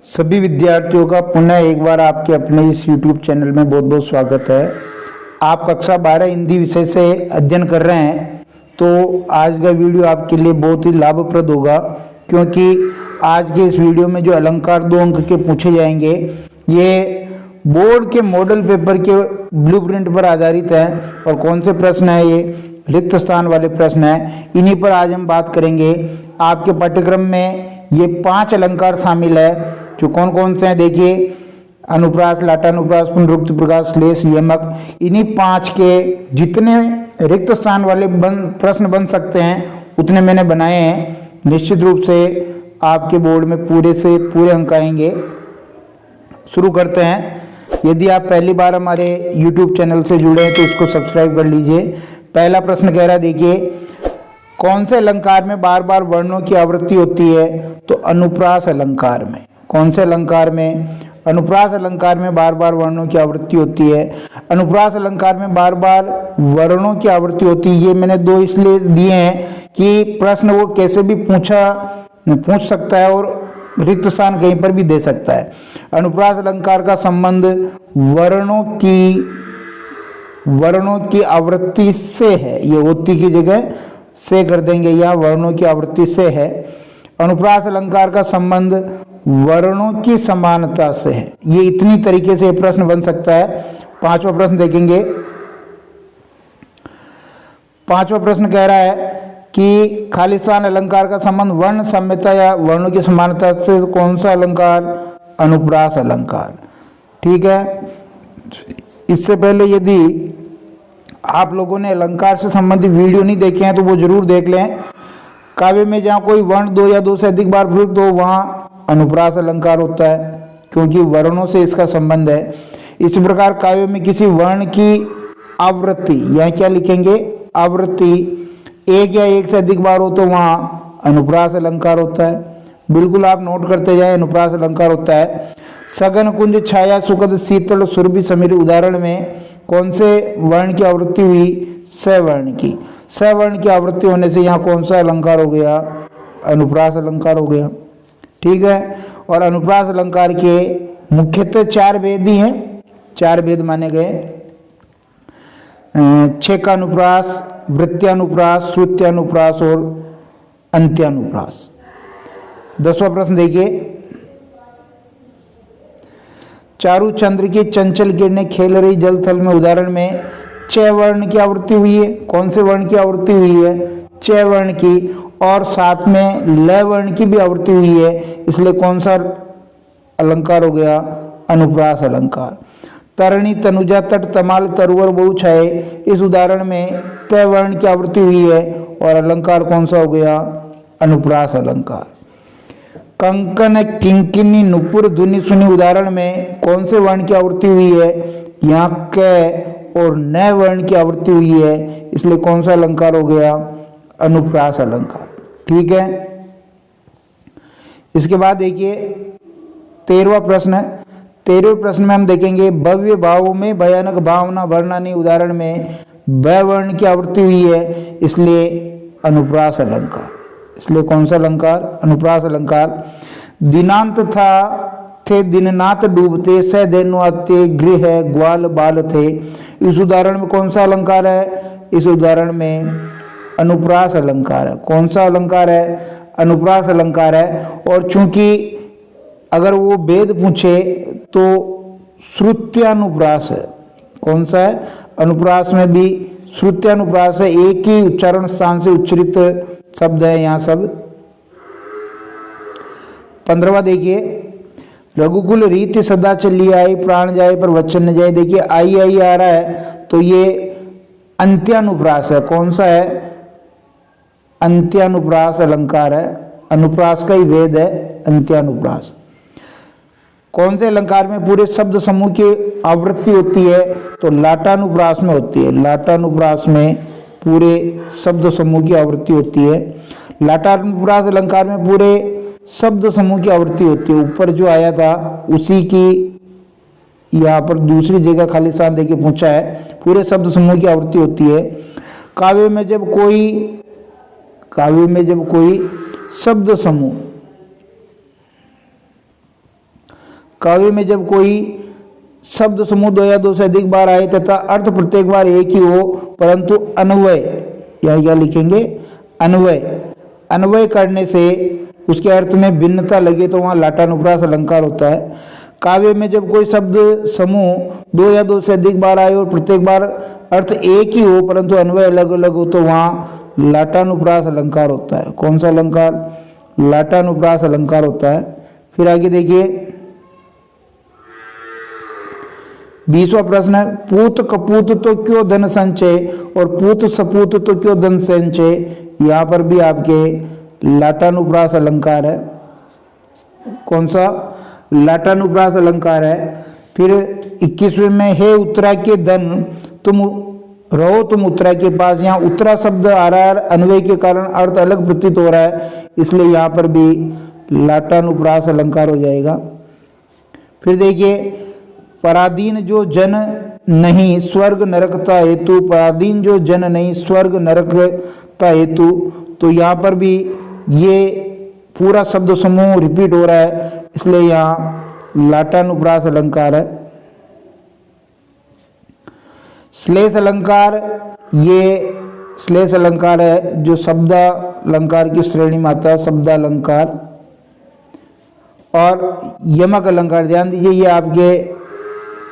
सभी विद्यार्थियों का पुनः एक बार आपके अपने इस YouTube चैनल में बहुत बहुत स्वागत है। आप कक्षा 12 हिंदी विषय से अध्ययन कर रहे हैं, तो आज का वीडियो आपके लिए बहुत ही लाभप्रद होगा, क्योंकि आज के इस वीडियो में जो अलंकार 2 अंक के पूछे जाएंगे, ये बोर्ड के मॉडल पेपर के ब्लूप्रिंट पर आधारित हैं। और कौन से प्रश्न है, ये रिक्त स्थान वाले प्रश्न हैं। इन्हीं पर आज हम बात करेंगे। आपके पाठ्यक्रम में ये 5 अलंकार शामिल है, जो कौन कौन से हैं देखिए। अनुप्रास, लाटानुप्रास, पुनरुक्त प्रकाश, श्लेष, यमक। इन्हीं 5 के जितने रिक्त स्थान वाले प्रश्न बन सकते हैं उतने मैंने बनाए हैं। निश्चित रूप से आपके बोर्ड में पूरे से पूरे अंक आएंगे। शुरू करते हैं। यदि आप पहली बार हमारे YouTube चैनल से जुड़े हैं तो इसको सब्सक्राइब कर लीजिए। पहला प्रश्न कह रहा है, देखिए, कौन से अलंकार में बार बार वर्णों की आवृत्ति होती है? तो अनुप्रास अलंकार में। कौन से अलंकार में? अनुप्रास अलंकार में बार बार वर्णों की आवृत्ति होती है। अनुप्रास अलंकार में बार बार वर्णों की आवृत्ति होती है। ये मैंने 2 इसलिए दिए हैं कि प्रश्न वो कैसे भी पूछ सकता है और रिक्त स्थान कहीं पर भी दे सकता है। अनुप्रास अलंकार का संबंध वर्णों की आवृत्ति से है। ये होती की जगह से कर देंगे, या वर्णों की आवृत्ति से है। अनुप्रास अलंकार का संबंध वर्णों की समानता से है। ये इतनी तरीके से प्रश्न बन सकता है। 5वां प्रश्न देखेंगे। 5वां प्रश्न कह रहा है कि खालिस्तान अलंकार का संबंध वर्ण साम्यता या वर्णों की समानता से कौन सा अलंकार? अनुप्रास अलंकार। ठीक है। इससे पहले यदि आप लोगों ने अलंकार से संबंधित वीडियो नहीं देखे हैं तो वो जरूर देख लें। काव्य में जहाँ कोई वर्ण 2 या 2 से अधिक बार प्रयुक्त हो वहाँ अनुप्रास अलंकार होता है, क्योंकि वर्णों से इसका संबंध है। इसी प्रकार काव्य में किसी वर्ण की आवृत्ति, यहाँ क्या लिखेंगे? आवृत्ति 1 या 1 से अधिक बार हो तो वहाँ अनुप्रास अलंकार होता है। बिल्कुल आप नोट करते जाए, अनुप्रास अलंकार होता है। सघन, कुंज, छाया, सुखद, शीतल, सुरभि, समीर उदाहरण में कौन से वर्ण की आवृत्ति हुई? सवर्ण की। सवर्ण की आवृत्ति होने से यहाँ कौन सा अलंकार हो गया? अनुप्रास अलंकार हो गया। ठीक है। और अनुप्रास अलंकार के मुख्यतः 4 भेद ही हैं। 4 भेद माने गए। छेकानुप्रास, वृत्त्यानुप्रास, श्रुत्यानुप्रास और अंत्यानुप्रास। 10वां प्रश्न देखिए। चारु चंद्र की चंचल किरणें खेल रही जल थल में उदाहरण में च वर्ण की आवृत्ति हुई है। कौन से वर्ण की आवृत्ति हुई है? च वर्ण की। और साथ में ल वर्ण की भी आवृत्ति हुई है, इसलिए कौन सा अलंकार हो गया? अनुप्रास अलंकार। तरणी, तनुजा, तट, तमाल, तरुवर, बहुछाये, इस उदाहरण में त वर्ण की आवृत्ति हुई है और अलंकार कौन सा हो गया? अनुप्रास अलंकार। कंकन, किंकिनी, नुपुर, धुनि, सुनि उदाहरण में कौन से वर्ण की आवृत्ति हुई है? यहाँ क और न वर्ण की आवृत्ति हुई है, इसलिए कौन सा अलंकार हो गया? अनुप्रास अलंकार। ठीक है। इसके बाद देखिए 13वां प्रश्न है। 13वें प्रश्न में हम देखेंगे, भव्य भाव में भयानक भावना वर्णानी उदाहरण में ब वर्ण की आवृत्ति हुई है, इसलिए अनुप्रास अलंकार। इसलिए कौन सा अलंकार? अनुप्रास अलंकार। दिनांत था थे दिननाथ डूबते, स देनुआते गृह ग्वाल बाल थे, इस उदाहरण में कौन सा अलंकार है? इस उदाहरण में अनुप्रास अलंकार है। कौन सा अलंकार है? अनुप्रास अलंकार है। और चूंकि अगर वो भेद पूछे तो श्रुत्यानुप्रास है। कौन सा है? अनुप्रास में भी श्रुत्यानुप्रास है। एक ही उच्चारण स्थान से उच्चरित शब्द है यहाँ सब। 15वां देखिए। रघुकुल रीति सदा चली आई, प्राण जाए पर वचन न जाए। देखिए आई आई आ रहा है तो ये अंत्यानुप्रास है। कौन सा है? अंत्यानुप्रास अलंकार है। अनुप्रास का ही भेद है अंत्यानुप्रास। कौन से अलंकार में पूरे शब्द समूह की आवृत्ति होती है? तो लाटानुप्रास में होती है। लाटानुप्रास में पूरे शब्द समूह की आवृत्ति होती है। लाटानुप्रास अलंकार में पूरे शब्द समूह की आवृत्ति होती है। ऊपर जो आया था उसी की यहाँ पर दूसरी जगह खाली स्थान देके पूछा है। पूरे शब्द समूह की आवृत्ति होती है। काव्य में जब कोई शब्द समूह काव्य में जब कोई शब्द समूह दो या दो से अधिक बार आए तथा अर्थ प्रत्येक बार एक ही हो परंतु अन्वय, या क्या लिखेंगे, अन्वय, अन्वय करने से उसके अर्थ में भिन्नता लगे तो वहाँ लाटानुप्रास अलंकार होता है। काव्य में जब कोई शब्द समूह दो या दो से अधिक बार आए और प्रत्येक बार अर्थ एक ही हो परंतु अन्वय अलग अलग हो तो वहाँ लाटानुप्रास अलंकार होता है। कौन सा अलंकार? लाटानुप्रास अलंकार होता है। फिर आगे देखिए 20वां प्रश्न है, पूत कपूत तो क्यों धन संचय और पूत सपूत तो क्यों धन संचय। यहाँ पर भी आपके लाटानुप्रास अलंकार है। कौन सा? लाटानुप्रास अलंकार है। फिर 21वें में, हे उत्तरा के धन तुम रहो तुम उत्तरा के पास। यहाँ उत्तरा शब्द आ रहा है, अन्वय के कारण अर्थ अलग प्रतीत हो रहा है, इसलिए यहाँ पर भी लाटानुप्रास अलंकार हो जाएगा। फिर देखिए, पराधीन जो जन नहीं स्वर्ग नरकता हेतु, पराधीन जो जन नहीं स्वर्ग नरकता हेतु, तो यहाँ पर भी ये पूरा शब्द समूह रिपीट हो रहा है, इसलिए यहाँ लाटानुप्रास अलंकार है। श्लेष अलंकार, ये श्लेष अलंकार है जो शब्दालंकार की श्रेणी में आता है, शब्दालंकार। और यमक अलंकार, ध्यान दीजिए ये आपके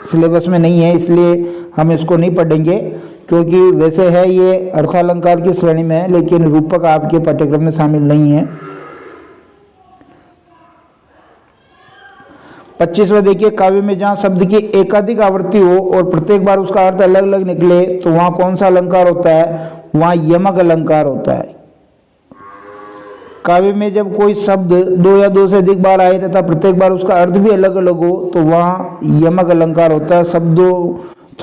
सिलेबस में नहीं है इसलिए हम इसको नहीं पढ़ेंगे, क्योंकि वैसे है ये अर्थालंकार की श्रेणी में है लेकिन रूपक आपके पाठ्यक्रम में शामिल नहीं है। 25वां देखिए, काव्य में जहाँ शब्द की एकाधिक आवृत्ति हो और प्रत्येक बार उसका अर्थ अलग अलग निकले तो वहाँ कौन सा अलंकार होता है? वहाँ यमक अलंकार होता है। काव्य में जब कोई शब्द दो या दो से अधिक बार आए तथा प्रत्येक बार उसका अर्थ भी अलग अलग हो तो वहाँ यमक अलंकार होता है। शब्दों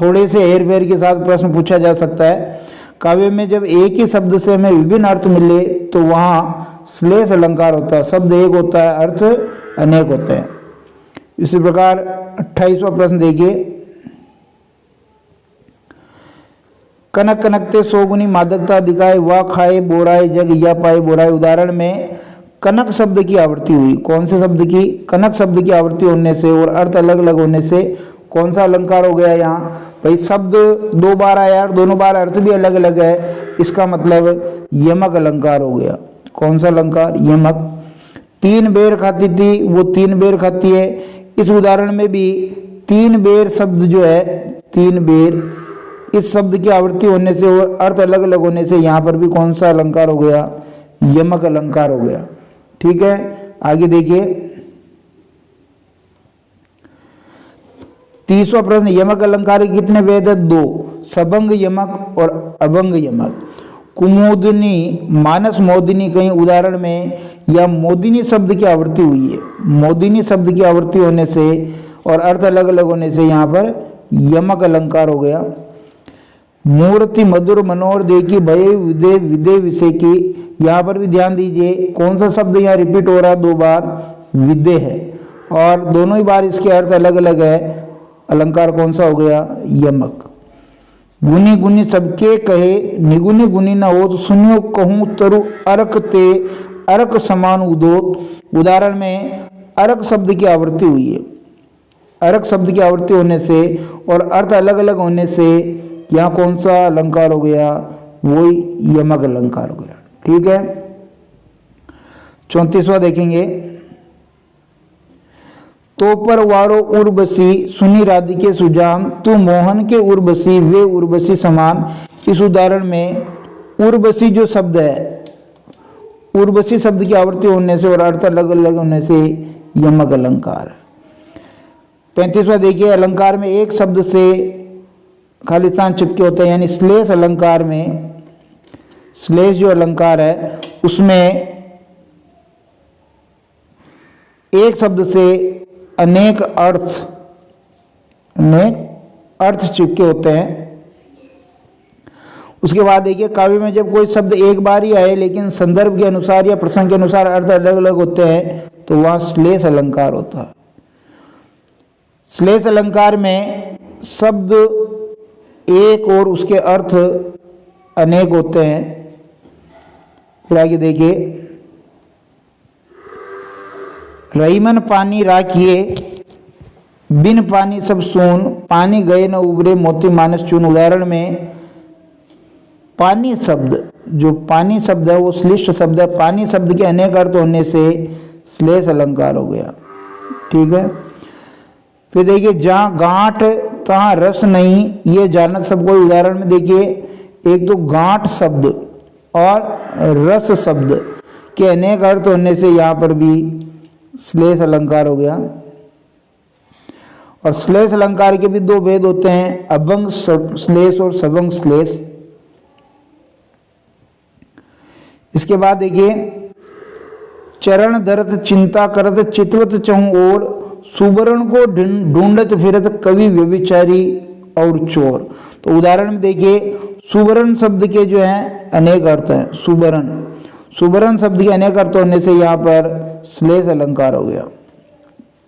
थोड़े से हेर फेर के साथ प्रश्न पूछा जा सकता है। काव्य में जब एक ही शब्द से हमें विभिन्न अर्थ मिले तो वहाँ श्लेष अलंकार होता है। शब्द एक होता है, अर्थ अनेक होते हैं। इसी प्रकार 28वां प्रश्न देखिए, कनक कनकते सौगुनी मादकता दिखाए, वह खाए बोराए जग या पाए बोराए। उदाहरण में कनक शब्द की आवृत्ति हुई, कौन से शब्द की? कनक शब्द की आवृत्ति होने से और अर्थ अलग अलग होने से कौन सा अलंकार हो गया? यहाँ भाई शब्द दो बार आया और दोनों बार अर्थ भी अलग अलग है, इसका मतलब यमक अलंकार हो गया। कौन सा अलंकार? यमक। तीन बेर खाती थी, वो तीन बेर खाती है। इस उदाहरण में भी तीन बेर शब्द जो है, तीन बेर, इस शब्द की आवृत्ति होने से और अर्थ अलग अलग होने से यहाँ पर भी कौन सा अलंकार हो गया? यमक अलंकार हो गया। ठीक है, आगे देखिए 30वां प्रश्न, यमक अलंकार के कितने भेद है? दो, सबंग यमक और अभंग यमक। कुमुदिनी मानस मोदिनी, कहीं उदाहरण में या मोदिनी शब्द की आवृत्ति हुई है, मोदिनी शब्द की आवृत्ति होने से और अर्थ अलग अलग होने से यहाँ पर यमक अलंकार हो गया। मूर्ति मधुर मनोहर देखी भय विदे विदे विषय की, यहाँ पर भी ध्यान दीजिए कौन सा शब्द यहाँ रिपीट हो रहा है? दो बार विदे है और दोनों ही बार इसके अर्थ अलग अलग है, अलंकार कौन सा हो गया? यमक। गुनी गुनी सबके कहे निगुनी गुनी न हो, तो सुनियो कहूँ तरु अर्क ते अर्क समान उदोत। उदाहरण में अर्क शब्द की आवृत्ति हुई है, अर्क शब्द की आवृत्ति होने से और अर्थ अलग अलग होने से यहाँ कौन सा अलंकार हो गया? वही यमक अलंकार हो गया। ठीक है, 34वां देखेंगे, तो पर वारो उर्वशी सुनी राधिके सुजान, तू मोहन के उर्वशी वे उर्वशी समान। इस उदाहरण में उर्वशी जो शब्द है, उर्वशी शब्द की आवृत्ति होने से और अर्थ अलग अलग होने से यमक अलंकार। 35वां देखिए, अलंकार में एक शब्द से खालिस्तान चिपके होते हैं, यानी श्लेष अलंकार में, श्लेष जो अलंकार है उसमें एक शब्द से अनेक अर्थ चिपके होते हैं। उसके बाद देखिए, काव्य में जब कोई शब्द एक बार ही आए लेकिन संदर्भ के अनुसार या प्रसंग के अनुसार अर्थ अलग अलग होते हैं तो वह श्लेष अलंकार होता है। श्लेष अलंकार में शब्द एक और उसके अर्थ अनेक होते हैं। फिर आगे देखिए, रहीमन पानी राखिए बिन पानी सब सून, पानी गए न उबरे मोती मानस चून। उदाहरण में पानी शब्द, जो पानी शब्द है वो श्लिष्ट शब्द है। पानी शब्द के अनेक अर्थ होने से श्लेष अलंकार हो गया। ठीक है। फिर देखिए जहाँ गांठ तहाँ रस नहीं, ये जानत सब कोई। उदाहरण में देखिए एक तो गांठ शब्द और रस शब्द के अनेक अर्थ होने से यहाँ पर भी श्लेष अलंकार हो गया। और श्लेष अलंकार के भी दो भेद होते हैं, अभंग श्लेष और सभंग श्लेष। इसके बाद देखिए चरण धरत चिंता करत चितवत चहु और, सुवर्ण को ढूंढत फिरत कवि व्यभिचारी और चोर। तो उदाहरण में देखिए सुवर्ण शब्द के जो हैं अनेक अर्थ हैं। सुवर्ण शब्द के अनेक अर्थ होने से यहाँ पर श्लेष अलंकार हो गया।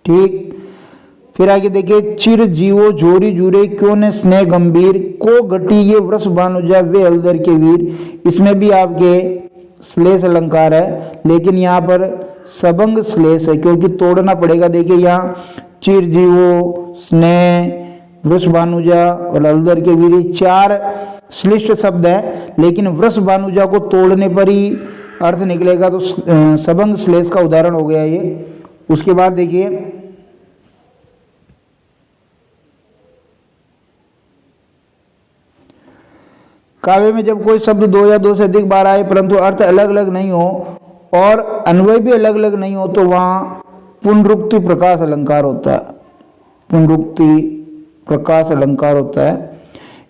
ठीक। फिर आगे देखिए चिर जीवो जोरी जुरे क्यों ने स्नेह गंभीर, को घटी ये वृष भानुजा वे हलदर के वीर। इसमें भी आपके श्लेष अलंकार है, लेकिन यहाँ पर सबंग श्लेष है क्योंकि तोड़ना पड़ेगा। देखिए यहाँ चिर जीवो, स्नेह, वृष भानुजा और हलदर के वीर चार श्लिष्ट शब्द है, लेकिन वृष भानुजा को तोड़ने पर ही अर्थ निकलेगा, तो सबंग श्लेष का उदाहरण हो गया ये। उसके बाद देखिए काव्य में जब कोई शब्द दो या दो से अधिक बार आए परंतु अर्थ अलग अलग नहीं हो और अन्वय भी अलग अलग नहीं हो तो वहां पुनरुक्ति प्रकाश अलंकार होता है। पुनरुक्ति प्रकाश अलंकार होता है।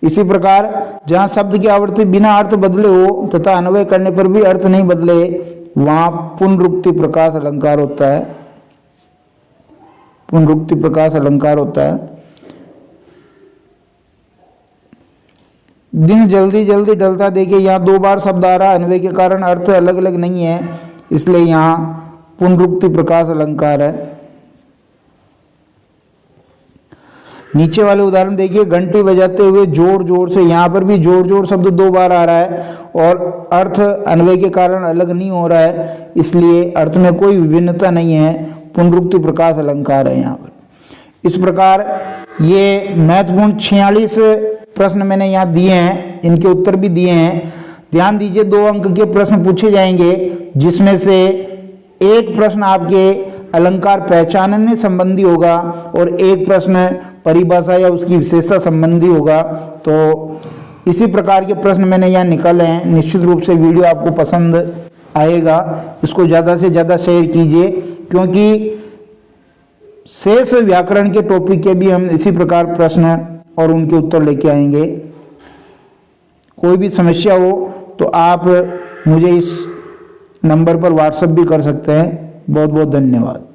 इसी प्रकार जहां शब्द की आवृत्ति बिना अर्थ बदले हो तथा अन्वय करने पर भी अर्थ नहीं बदले, वहां पुनरुक्ति प्रकाश अलंकार होता है। पुनरुक्ति प्रकाश अलंकार होता है। दिन जल्दी जल्दी ढलता, देखिए यहाँ दो बार शब्द आ रहा है, अन्वय के कारण अर्थ अलग अलग नहीं है, इसलिए यहाँ पुनरुक्ति प्रकाश अलंकार है। नीचे वाले उदाहरण देखिए घंटी बजाते हुए जोर जोर से, यहाँ पर भी जोर जोर शब्द दो बार आ रहा है और अर्थ अन्वय के कारण अलग नहीं हो रहा है, इसलिए अर्थ में कोई विभिन्नता नहीं है, पुनरुक्ति प्रकाश अलंकार है यहाँ पर। इस प्रकार ये महत्वपूर्ण 46 प्रश्न मैंने यहाँ दिए हैं, इनके उत्तर भी दिए हैं। ध्यान दीजिए 2 अंक के प्रश्न पूछे जाएंगे जिसमें से एक प्रश्न आपके अलंकार पहचानने संबंधी होगा और एक प्रश्न परिभाषा या उसकी विशेषता संबंधी होगा। तो इसी प्रकार के प्रश्न मैंने यहाँ निकाले हैं। निश्चित रूप से वीडियो आपको पसंद आएगा, इसको ज़्यादा से ज़्यादा शेयर कीजिए क्योंकि शेष व्याकरण के टॉपिक के भी हम इसी प्रकार प्रश्न और उनके उत्तर लेके आएंगे। कोई भी समस्या हो तो आप मुझे इस नंबर पर व्हाट्सएप भी कर सकते हैं। बहुत बहुत धन्यवाद।